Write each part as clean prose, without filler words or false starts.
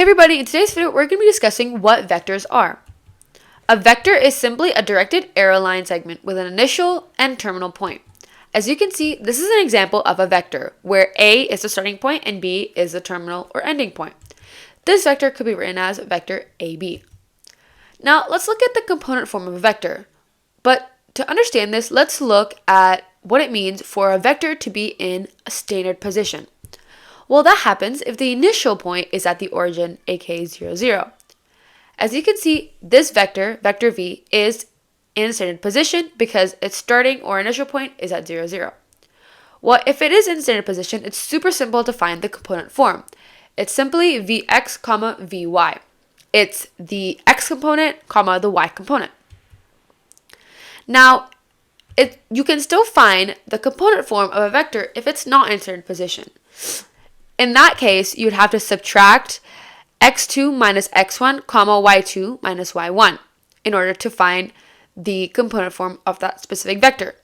everybody, in today's video we're going to be discussing what vectors are. A vector is simply a directed arrow line segment with an initial and terminal point. As you can see, this is an example of a vector where A is the starting point and B is the terminal or ending point. This vector could be written as vector AB. Now let's look at the component form of a vector. But to understand this, let's look at what it means for a vector to be in a standard position. Well, that happens if the initial point is at the origin, aka 0, 0. As you can see, this vector, vector v, is in standard position because its starting or initial point is at 0, 0. Well, if it is in standard position, it's super simple to find the component form. It's simply vx, vy. It's the x component, the y component. Now, you can still find the component form of a vector if it's not in standard position. In that case, you'd have to subtract x2 minus x1, y2 minus y1 in order to find the component form of that specific vector.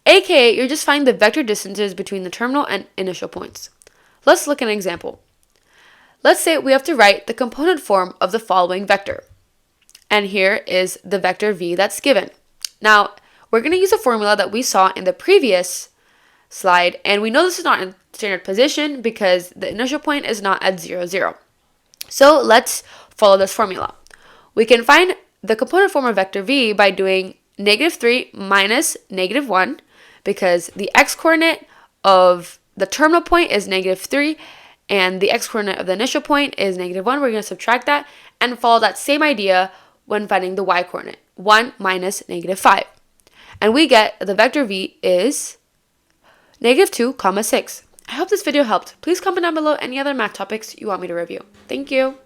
AKA, you're just finding the vector distances between the terminal and initial points. Let's look at an example. Let's say we have to write the component form of the following vector. And here is the vector v that's given. Now, we're going to use a formula that we saw in the previous slide, and we know this is not in standard position because the initial point is not at 0, 0. So let's follow this formula. We can find the component form of vector v by doing -3 minus -1 because the x-coordinate of the terminal point is -3 and the x-coordinate of the initial point is -1. We're going to subtract that and follow that same idea when finding the y-coordinate, 1 minus -5. And we get the vector v is -2, 6. I hope this video helped. Please comment down below any other math topics you want me to review. Thank you.